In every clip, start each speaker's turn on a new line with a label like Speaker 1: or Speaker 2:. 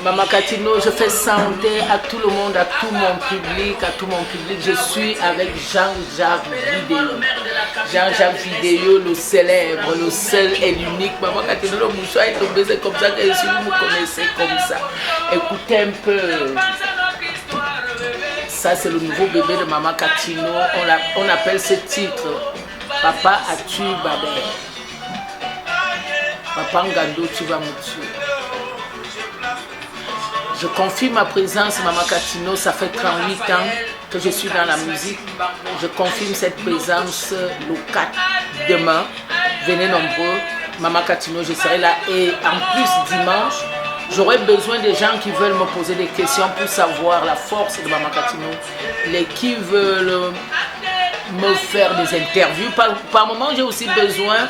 Speaker 1: Maman Catino, je fais santé à tout le monde, à tout mon public, Je suis avec Jean-Jacques Vidéo. Jean-Jacques Vidéo, le célèbre, le seul et l'unique. Maman Catino, le mouchoir est tombé, c'est comme ça que si vous me connaissez comme ça. Écoutez un peu. Ça, c'est le nouveau bébé de Maman Catino. On appelle ce titre Papa, as-tu babé? Papa Ngando, tu vas me tuer. Je confie ma présence, Maman Catino, ça fait 38 ans que je suis dans la musique. Je confirme cette présence le 4 demain. Venez nombreux, Maman Catino, je serai là. Et en plus, dimanche, j'aurai besoin des gens qui veulent me poser des questions pour savoir la force de Maman Catino. Les qui veulent me faire des interviews. Par moment, j'ai aussi besoin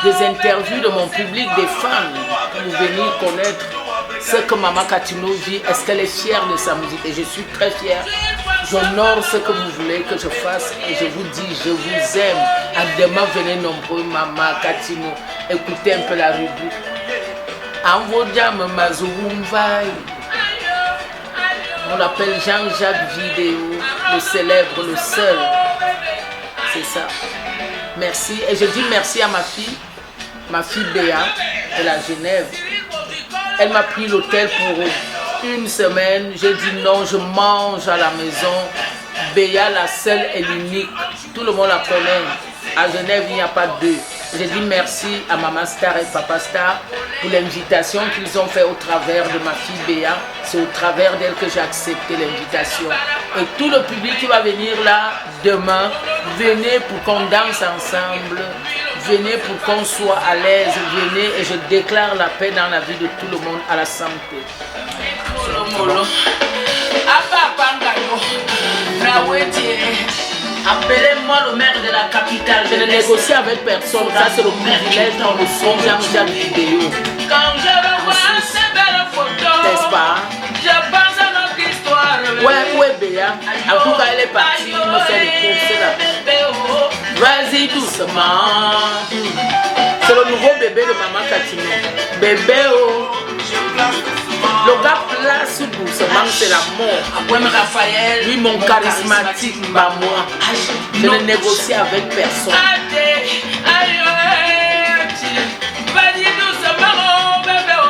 Speaker 1: des interviews de mon public, des fans, pour venir connaître ce que Maman Catino vit. Est-ce qu'elle est fière de sa musique? Et je suis très fière. J'honore ce que vous voulez que je fasse et je vous dis, je vous aime. À demain, venez nombreux, Maman Catino. Écoutez un peu la rubrique. On l'appelle Jean-Jacques Vidéo, le célèbre, le seul. C'est ça. Merci. Et je dis merci à ma fille Béa de la Genève. Elle m'a pris l'hôtel pour une semaine. J'ai dit non, je mange à la maison. Béa, la seule et l'unique. Tout le monde la connaît. À Genève, il n'y a pas deux. J'ai dit merci à Maman Star et Papa Star pour l'invitation qu'ils ont fait au travers de ma fille Béa. C'est au travers d'elle que j'ai accepté l'invitation. Et tout le public qui va venir là demain, venez pour qu'on danse ensemble. Venez pour qu'on soit à l'aise. Venez et je déclare la paix dans la vie de tout le monde, à la santé. Appelez-moi le maire de la capitale. Je ne négocie avec personne. Ça, c'est le privilège dans le son Jean-Jacques Vidéo. Quand je revois ces belles photos, n'est-ce pas? Je pense à notre histoire. Ouais, Béa. En tout cas, elle est partie me faire des courses là. Vas-y doucement. C'est le nouveau bébé de Maman Catino. Bébé, oh. Le gars place doucement, c'est la mort. Raphaël, lui mon charismatique, bah moi, je ne négocie avec personne. Vas-y doucement, bébé, oh.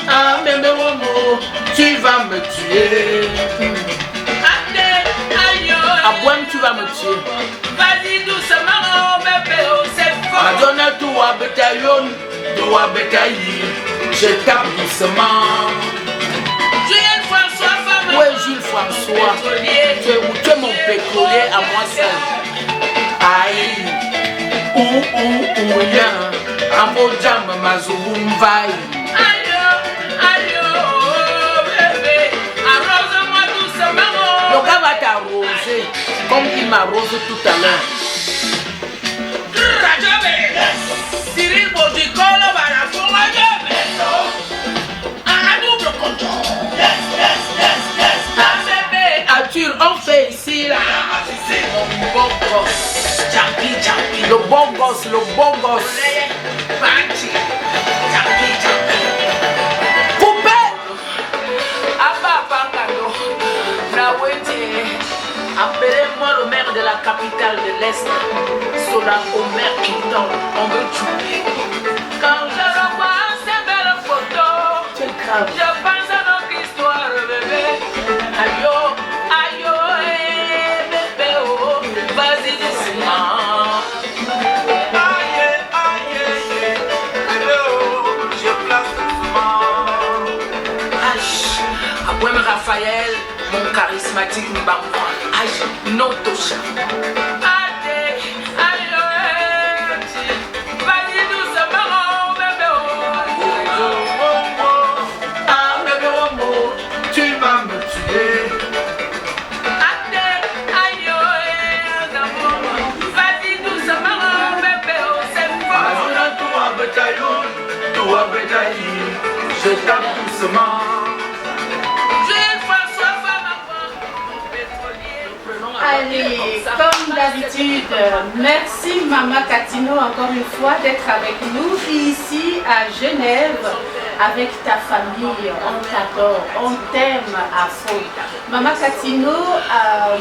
Speaker 1: Ah bébé, oh, tu vas me tuer. À Boine, tu vas me tuer. Vas-y doucement, bébé, oh, c'est fort. Madonna, toi, bataillon, toi, bataille. Je tape doucement. Jules François, femme. Ouais, Jules François. Tu es mon pétrolier à moi seul. Aïe. Ouya. Amojam Mazoumvaï. Aïe, bébé. Arrose-moi doucement. Le gars va t'arroser comme il m'arrose tout à l'heure. Cyril Bodicolo va la forêt. On fait ici là. Mon bon gosse. Le bon gosse, le bon gosse. Coupé. Appelez-moi le maire de la capitale de l'Est. Sola au maire qui tombe. On veut tuer. Quand je revois ces belles photos, je pense à notre histoire, bébé. Aïe. Raphaël, mon charismatique, aïe, non touche. Vas-y doucement, bébé. Ah, bébé, tu vas me tuer. Vas-y doucement, bébé, c'est fort. Toi, bataille, je tape doucement.
Speaker 2: Allez, comme d'habitude, merci Maman Catino encore une fois d'être avec nous ici à Genève. avec ta famille. On t'adore, on t'aime à fond. Maman Katino,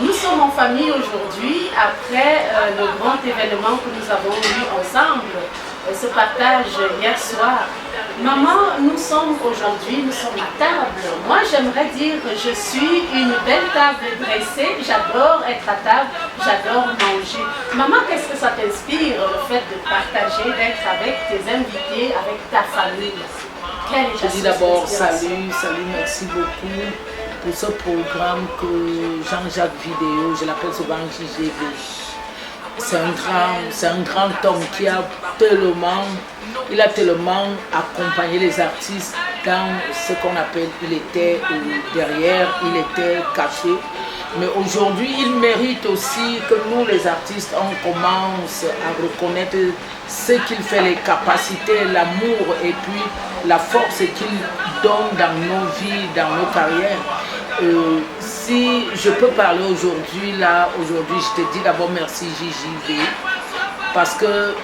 Speaker 2: nous sommes en famille aujourd'hui après le grand événement que nous avons eu ensemble, ce partage hier soir. Maman, nous sommes aujourd'hui, nous sommes à table. Moi, j'aimerais dire que je suis une belle table dressée. J'adore être à table, j'adore manger. Maman, qu'est-ce que ça t'inspire, le fait de partager, d'être avec tes invités, avec ta famille?
Speaker 1: Je dis d'abord salut, merci beaucoup pour ce programme que Jean-Jacques Vidéo, je l'appelle souvent JGV. C'est un grand homme qui a tellement accompagné les artistes dans ce qu'on appelle, il était derrière, il était caché. Mais aujourd'hui, il mérite aussi que nous, les artistes, on commence à reconnaître ce qu'il fait, les capacités, l'amour et puis la force qu'il donne dans nos vies, dans nos carrières. Si je peux parler aujourd'hui, je te dis d'abord merci JJV, parce que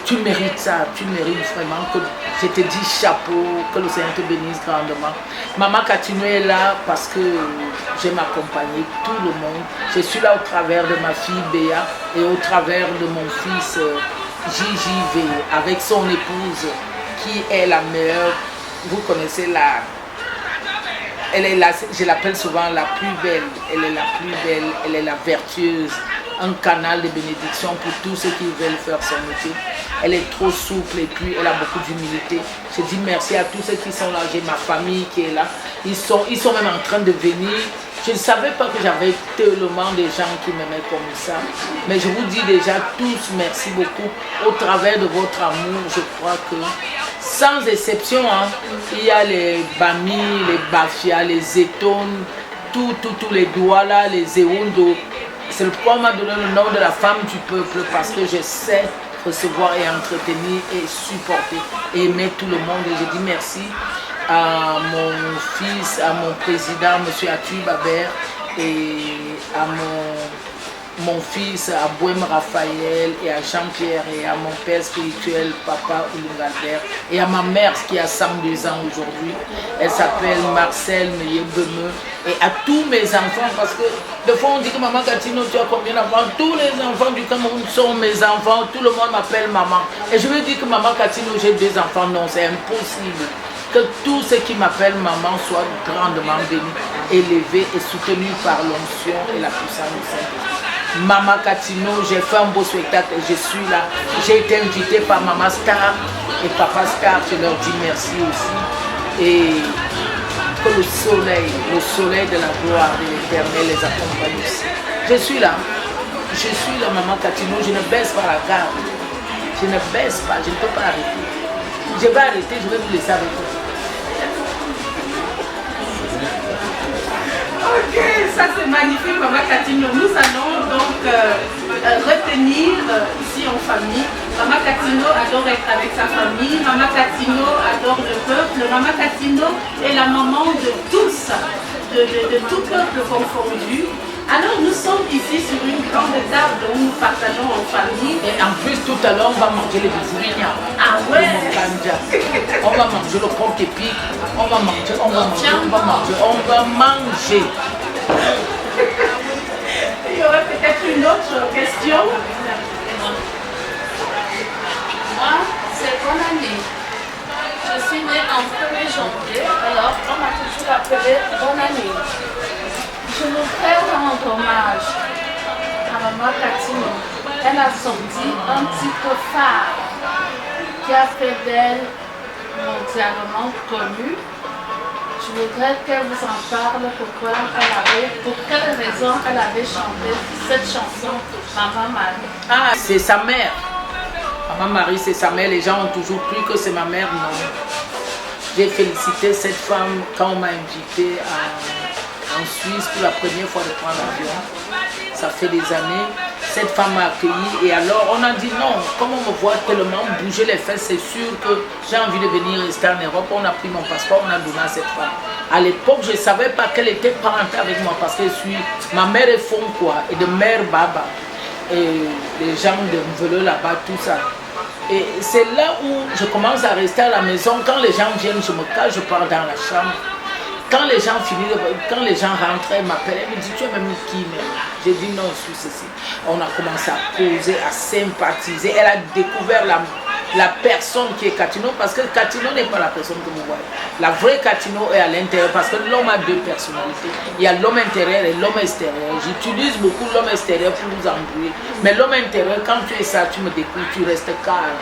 Speaker 1: tu mérites ça, tu mérites vraiment que je te dis chapeau, que le Seigneur te bénisse grandement. Maman Katino est là parce que j'aime accompagner tout le monde. Je suis là au travers de ma fille Béa et au travers de mon fils JJV, avec son épouse qui est la meilleure. Vous connaissez elle est là, je l'appelle souvent la plus belle, elle est la plus belle, elle est la vertueuse, un canal de bénédiction pour tous ceux qui veulent faire son métier. Elle est trop souple et puis elle a beaucoup d'humilité. Je dis merci à tous ceux qui sont là, j'ai ma famille qui est là, ils sont même en train de venir. Je ne savais pas que j'avais tellement de gens qui m'aimaient comme ça, mais je vous dis déjà tous merci beaucoup. Au travers de votre amour, je crois que sans exception, il y a les Bami, les Bafia, les Etones, tous les Douala, les Zéundo. C'est pourquoi on m'a donné le nom de la femme du peuple, parce que je sais recevoir et entretenir et supporter et aimer tout le monde. Et je dis merci à mon fils, à mon président, M. Atu Baber, et à mon fils, à Bohem Raphaël, et à Jean-Pierre, et à mon père spirituel, Papa Oulungalbert, et à ma mère qui a 102 ans aujourd'hui. Elle s'appelle Marcel Meyebeme, et à tous mes enfants, parce que des fois on dit que Maman Katino, tu as combien d'enfants? Tous les enfants du Cameroun sont mes enfants, tout le monde m'appelle maman. Et je veux dire que Maman Katino, j'ai 2 enfants, non, c'est impossible. Que tous ceux qui m'appellent maman soient grandement bénis, élevés et soutenus par l'onction et la puissance du Saint-Esprit. Maman Katino, j'ai fait un beau spectacle et je suis là. J'ai été invitée par Maman Star et Papa Star, je leur dis merci aussi. Et que le soleil de la gloire de l'Éternel les accompagne aussi. Je suis là, Maman Katino, je ne baisse pas la garde. Je ne baisse pas, je ne peux pas arrêter. Je vais arrêter, je vais vous laisser avec vous.
Speaker 2: Ok, ça c'est magnifique, Maman Katino. Nous allons donc retenir ici en famille. Maman Katino adore être avec sa famille. Maman Katino adore le peuple. Maman Katino est la maman de tous, de tout peuple confondu. Alors nous sommes ici sur une grande table où nous partageons en famille.
Speaker 1: Et en plus tout à l'heure on va manger les bisouilles.
Speaker 2: Ah ouais.
Speaker 1: On va manger le porc épic. On va manger.
Speaker 2: Il y aurait peut-être une autre question.
Speaker 3: Moi, c'est bonne année. Je suis née en 1er janvier, alors on m'a toujours appelé bonne année. Je voudrais rendre hommage à Maman Katino. Elle a sorti un titre phare qui a fait d'elle mondialement connue. Je voudrais qu'elle vous en parle, pour quelle raison elle avait chanté cette chanson, Maman Marie.
Speaker 1: Ah, c'est sa mère. Maman Marie, c'est sa mère. Les gens ont toujours cru que c'est ma mère. Non. J'ai félicité cette femme quand on m'a invité en Suisse pour la première fois de prendre l'avion. Ça fait des années. Cette femme m'a accueilli et alors on a dit non, comme on me voit tellement bouger les fesses, c'est sûr que j'ai envie de venir rester en Europe. On a pris mon passeport, on a donné à cette femme. À l'époque, je ne savais pas qu'elle était parentée avec moi parce que ma mère est Fonkwa et de mère Baba. Et les gens de Mvelo là-bas, tout ça. Et c'est là où je commence à rester à la maison. Quand les gens viennent, je me cache, je pars dans la chambre. Quand les gens finissent, quand les gens rentrent, elle m'appelle, elle me dit, tu es même qui même? J'ai dit non, je suis ceci. On a commencé à causer, à sympathiser. Elle a découvert la personne qui est Catino, parce que Catino n'est pas la personne que vous voyez. La vraie Catino est à l'intérieur, parce que l'homme a deux personnalités. Il y a l'homme intérieur et l'homme extérieur. J'utilise beaucoup l'homme extérieur pour vous embrouiller. Mais l'homme intérieur, quand tu es ça, tu me découvres, tu restes calme.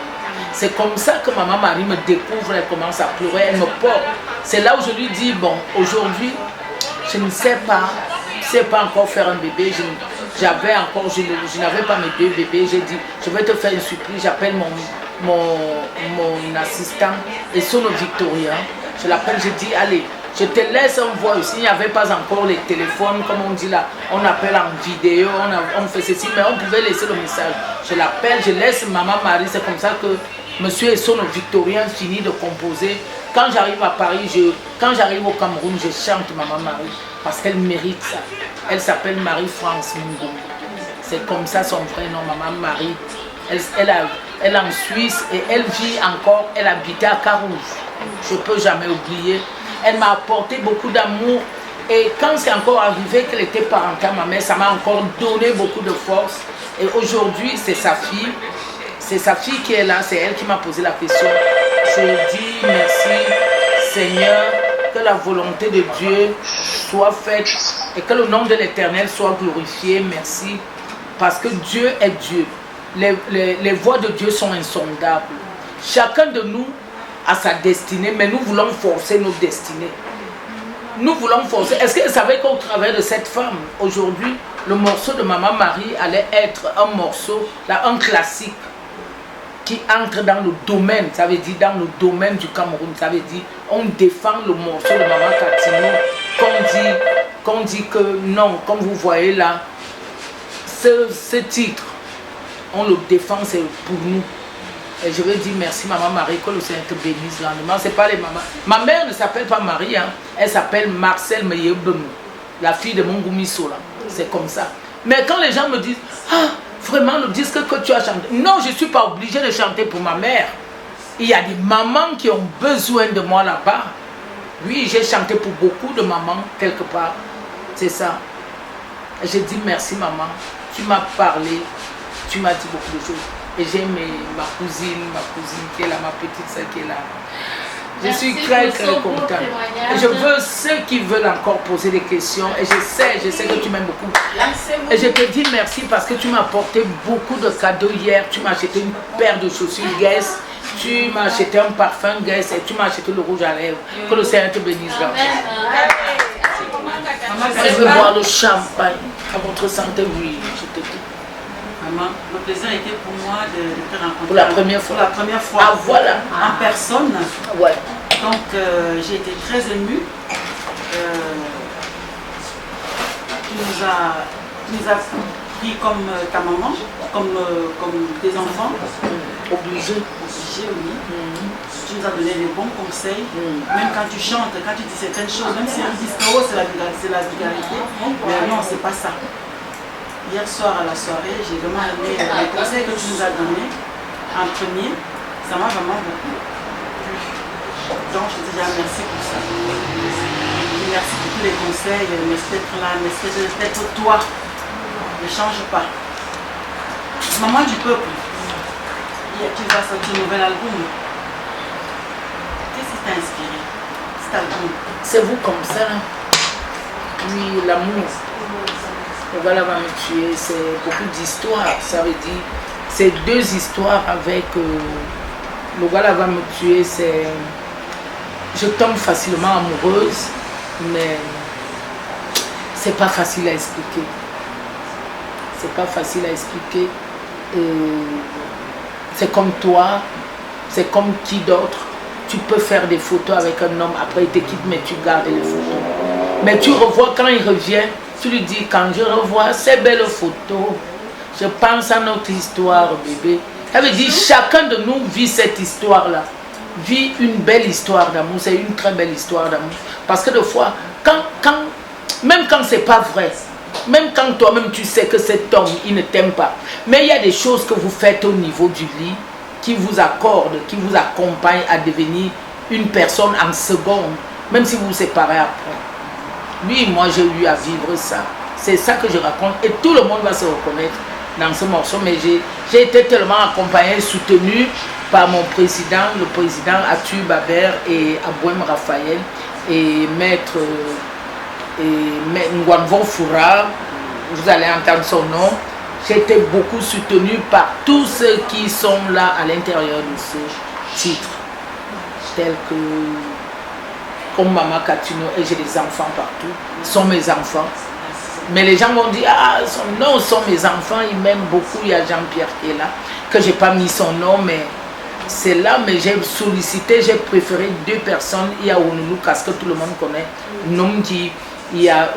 Speaker 1: C'est comme ça que maman Marie me découvre, elle commence à pleurer, elle me porte. C'est là où je lui dis, bon, aujourd'hui, je ne sais pas encore faire un bébé. Je n'avais pas mes 2 bébés. J'ai dit, je vais te faire une surprise. J'appelle mon assistant et son Victoria. Je l'appelle, je dis, allez, je te laisse un voix aussi. Il n'y avait pas encore les téléphones, comme on dit là. On appelle en vidéo, on fait ceci, mais on pouvait laisser le message. Je l'appelle, je laisse maman Marie. C'est comme ça que monsieur et son Victorien finit de composer. Quand j'arrive à Paris, quand j'arrive au Cameroun, je chante maman Marie parce qu'elle mérite ça. Elle s'appelle Marie-France Mungo. C'est comme ça son vrai nom, maman Marie. Elle est en Suisse et elle vit encore, elle habitait à Carouge. Je ne peux jamais oublier. Elle m'a apporté beaucoup d'amour. Et quand c'est encore arrivé qu'elle était parentale, ma mère, ça m'a encore donné beaucoup de force. Et aujourd'hui, c'est sa fille. C'est sa fille qui est là, c'est elle qui m'a posé la question. Je dis merci, Seigneur, que la volonté de Dieu soit faite et que le nom de l'Éternel soit glorifié. Merci, parce que Dieu est Dieu. Les voies de Dieu sont insondables. Chacun de nous a sa destinée, mais nous voulons forcer nos destinées. Nous voulons forcer. Est-ce que vous savez qu'au travers de cette femme, aujourd'hui, le morceau de Maman Marie allait être un morceau, là, un classique, qui entre dans le domaine, ça veut dire dans le domaine du Cameroun, ça veut dire on défend le morceau de Maman Catino, qu'on dit que non, comme vous voyez là, ce titre, on le défend, c'est pour nous. Et je veux dire merci Maman Marie, que le Seigneur te bénisse grandement. C'est pas les mamans. Ma mère ne s'appelle pas Marie, hein. Elle s'appelle Marcel Meyebem, la fille de Mongoumi Sola. C'est comme ça. Mais quand les gens me disent, ah, vraiment le disque que tu as chanté. Non, je ne suis pas obligée de chanter pour ma mère. Il y a des mamans qui ont besoin de moi là-bas. Oui, j'ai chanté pour beaucoup de mamans quelque part. C'est ça. J'ai dit merci maman. Tu m'as parlé. Tu m'as dit beaucoup de choses. Et j'ai ma cousine qui est là, ma petite soeur qui est là. Je suis très contente. Et je veux ceux qui veulent encore poser des questions. Et je sais que tu m'aimes beaucoup. Et je te dis merci parce que tu m'as apporté beaucoup de cadeaux hier. Tu m'as acheté une paire de chaussures Guess. Tu m'as acheté un parfum Guess. Et tu m'as acheté le rouge à lèvres. Que le Seigneur te bénisse. Je veux boire le champagne. À votre santé, oui, je te dis.
Speaker 4: Maman, le plaisir était pour moi de te rencontrer.
Speaker 1: Pour la première fois.
Speaker 4: Pour la première fois.
Speaker 1: Ah voilà.
Speaker 4: En personne.
Speaker 1: Ouais.
Speaker 4: Donc j'ai été très émue. Tu nous as pris comme ta maman, comme tes enfants.
Speaker 1: Obligé.
Speaker 4: Obligé, oui. Tu nous as donné les bons conseils. Même quand tu chantes, quand tu dis certaines choses, même si on dit que c'est la vulgarité, mais non, c'est pas ça. Hier soir à la soirée, j'ai vraiment aimé les conseils que tu nous as donnés en premier. Ça m'a vraiment beaucoup plu. Donc je te dis déjà merci pour ça. Merci pour tous les conseils. Merci d'être là, merci d'être toi. Ne change pas. Maman du peuple, tu vas sortir un nouvel album. Qu'est-ce qui t'a inspiré cet album?
Speaker 1: C'est vous comme ça. Oui, l'amour. Le voilà va me tuer, c'est beaucoup d'histoires, ça veut dire, c'est 2 histoires avec le voilà va me tuer, c'est, je tombe facilement amoureuse, mais c'est pas facile à expliquer, c'est pas facile à expliquer, c'est comme toi, c'est comme qui d'autre, tu peux faire des photos avec un homme, après il te quitte, mais tu gardes les photos, mais tu revois quand il revient. Tu lui dis, quand je revois ces belles photos, je pense à notre histoire, bébé. Ça veut dire, chacun de nous vit cette histoire-là. Vit une belle histoire d'amour. C'est une très belle histoire d'amour. Parce que des fois, même quand c'est pas vrai, même quand toi-même tu sais que cet homme, il ne t'aime pas, mais il y a des choses que vous faites au niveau du lit, qui vous accorde, qui vous accompagne à devenir une personne en seconde, même si vous vous séparez après. Lui, moi, j'ai eu à vivre ça. C'est ça que je raconte et tout le monde va se reconnaître dans ce morceau. Mais j'ai été tellement accompagné, soutenu par mon président, le président Atu Baber et Abouem Raphaël et maître Ngwanvon Foura, vous allez entendre son nom. J'ai été beaucoup soutenu par tous ceux qui sont là à l'intérieur de ce titre, tels que comme Maman Katino, et j'ai des enfants partout, sont mes enfants. Mais les gens vont dire, ah non, sont mes enfants, ils m'aiment beaucoup, il y a Jean-Pierre qui est là, que je n'ai pas mis son nom, mais c'est là, mais j'ai sollicité, j'ai préféré deux personnes. Il y a Ounoulou, parce que tout le monde connaît, Nomdi, il y a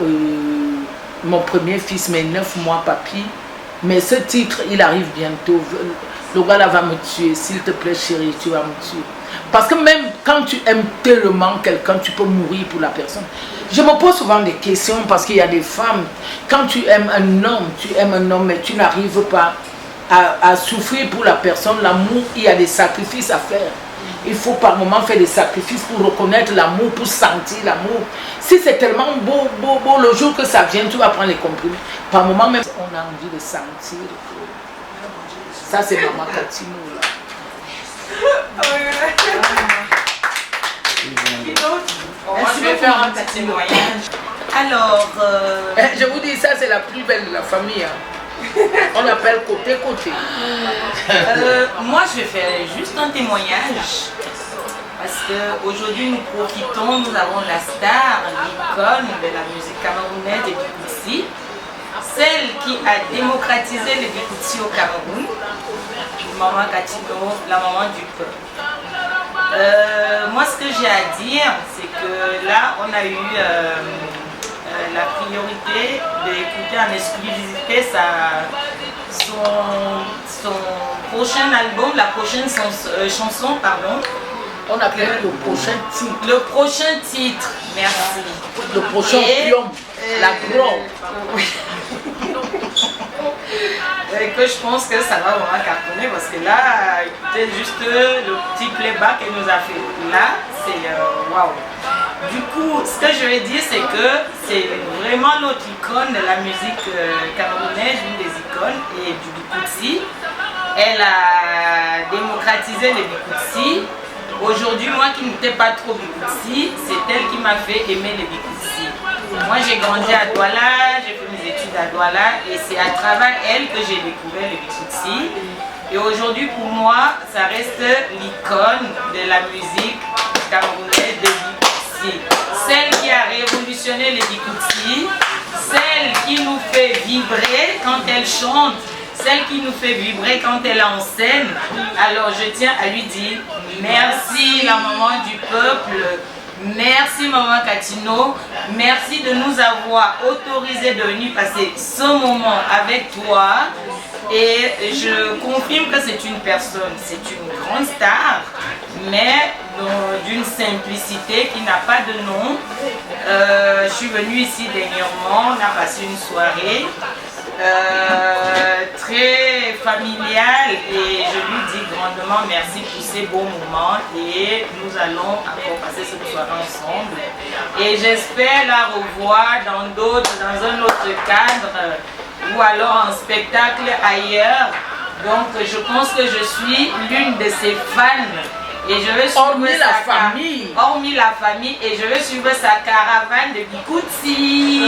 Speaker 1: mon premier fils, mais 9 mois, papy. Mais ce titre, il arrive bientôt. Le gars là va me tuer, s'il te plaît chérie, tu vas me tuer. Parce que même quand tu aimes tellement quelqu'un, tu peux mourir pour la personne. Je me pose souvent des questions parce qu'il y a des femmes, quand tu aimes un homme, mais tu n'arrives pas à souffrir pour la personne. L'amour, il y a des sacrifices à faire. Il faut par moments faire des sacrifices pour reconnaître l'amour, pour sentir l'amour. Si c'est tellement beau, le jour que ça vient, tu vas prendre les comprimés. Par moments même, on a envie de sentir. Ça, c'est Maman Katino là.
Speaker 5: Je vais faire un petit témoignage. Alors,
Speaker 1: je vous dis, ça c'est la plus belle de la famille. Hein. On appelle côté.
Speaker 5: moi, je vais faire juste un témoignage. Parce qu'aujourd'hui, nous profitons, nous avons la star, l'icône de la musique camerounaise et Bikoutsi. Celle qui a démocratisé le Bikoutsi au Cameroun. Maman Katino, la maman du peuple. Moi, ce que j'ai à dire, c'est que là, on a eu la priorité d'écouter en exclusivité son prochain album, la prochaine chanson, pardon.
Speaker 1: On appelle le prochain titre.
Speaker 5: Le prochain titre, merci.
Speaker 1: Le prochain pion, la grande.
Speaker 5: Et que je pense que ça va vraiment cartonner parce que là, écoutez juste le petit playback qu'elle nous a fait. Là, c'est waouh. Du coup, ce que je vais dire, c'est que c'est vraiment l'autre icône de la musique camerounaise, une des icônes, et du Bikoutsi. Elle a démocratisé le Bikoutsi. Aujourd'hui, moi qui n'étais pas trop Bikoutsi, c'est elle qui m'a fait aimer le Bikoutsi. Moi, j'ai grandi à Douala, j'ai fait mes études à Douala, et c'est à travers elle que j'ai découvert le Bikoutsi. Et aujourd'hui, pour moi, ça reste l'icône de la musique camerounaise de Bikoutsi. Celle qui a révolutionné le Bikoutsi, celle qui nous fait vibrer quand elle chante, celle qui nous fait vibrer quand elle est en scène. Alors je tiens à lui dire merci la maman du peuple, merci Maman Katino, merci de nous avoir autorisé de venir passer ce moment avec toi. Et je confirme que c'est une personne, c'est une grande star, mais d'une simplicité qui n'a pas de nom. Je suis venue ici dernièrement, on a passé une soirée très familiale et je lui dis grandement merci pour ces beaux moments et nous allons encore passer cette soirée ensemble. Et j'espère la revoir dans un autre cadre ou alors en spectacle ailleurs. Donc je pense que je suis l'une de ses fans et je vais suivre hormis la famille et je vais suivre sa caravane de Bikoutsi.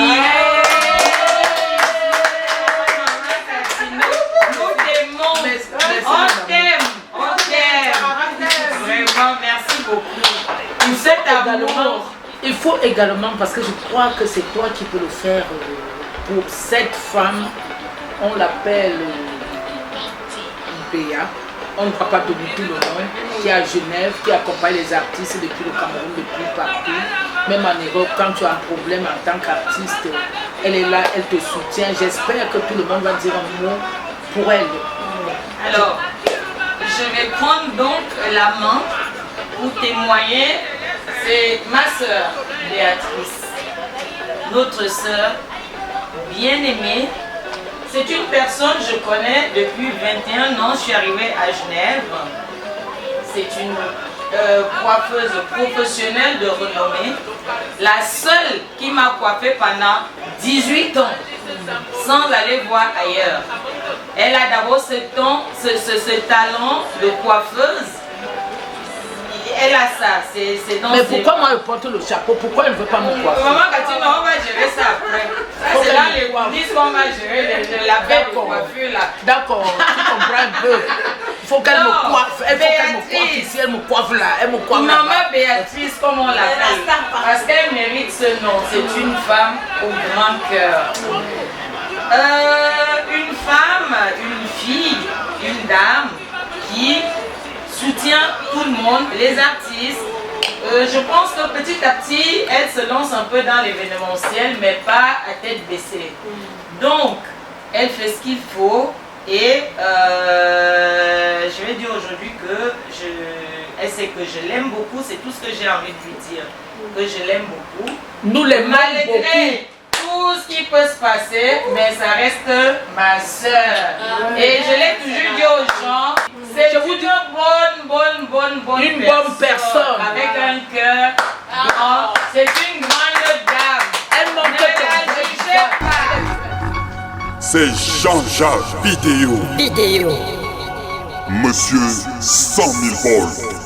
Speaker 5: On t'aime. Vraiment, merci beaucoup.
Speaker 1: Il faut également, parce que je crois que c'est toi qui peux le faire pour cette femme, on l'appelle Béa, on ne va pas donner tout le nom, qui est à Genève, qui accompagne les artistes depuis le Cameroun, depuis partout. Même en Europe, quand tu as un problème en tant qu'artiste, elle est là, elle te soutient. J'espère que tout le monde va dire un mot pour elle.
Speaker 5: Alors, je vais prendre donc la main pour témoigner. C'est ma sœur Béatrice, notre sœur bien-aimée. C'est une personne que je connais depuis 21 ans. Je suis arrivée à Genève c'est une coiffeuse professionnelle de renommée. La seule qui m'a coiffée pendant 18 ans sans aller voir ailleurs. Elle a d'abord ce talent de coiffeuse. Elle a ça, c'est dans
Speaker 1: Mais
Speaker 5: ses
Speaker 1: pourquoi
Speaker 5: mains.
Speaker 1: moi je porte le chapeau? Pourquoi elle ne veut pas me coiffer?
Speaker 5: Maman Catino, on va gérer ça après. Ça, c'est dans les coulisses qu'on va gérer la belle coiffure là.
Speaker 1: D'accord, tu comprends un peu. Il faut qu'elle me
Speaker 5: Non,
Speaker 1: coiffe. Il faut qu'elle me
Speaker 5: Béatrice.
Speaker 1: coiffe ici, elle me coiffe là. Elle me coiffe là.
Speaker 5: Maman Béatrice, comme on l'appelle, parce qu'elle mérite ce nom. C'est une femme au grand cœur. Une femme, une fille, une dame qui soutient tout le monde, les artistes. Je pense que petit à petit, elle se lance un peu dans l'événementiel, mais pas à tête baissée. Donc, elle fait ce qu'il faut et je vais dire aujourd'hui que elle sait que je l'aime beaucoup, c'est tout ce que j'ai envie de lui dire, que je l'aime beaucoup.
Speaker 1: Nous l'aimons beaucoup.
Speaker 5: Malgré tout ce qui peut se passer, mais ça reste ma soeur. Et je l'ai toujours dit aux gens, c'est une bonne personne. Avec un cœur grand. C'est une grande dame.
Speaker 1: Elle manque
Speaker 5: Ne la jugez pas.
Speaker 6: C'est Jean-Jacques Vidéo. Monsieur 100 000 volts.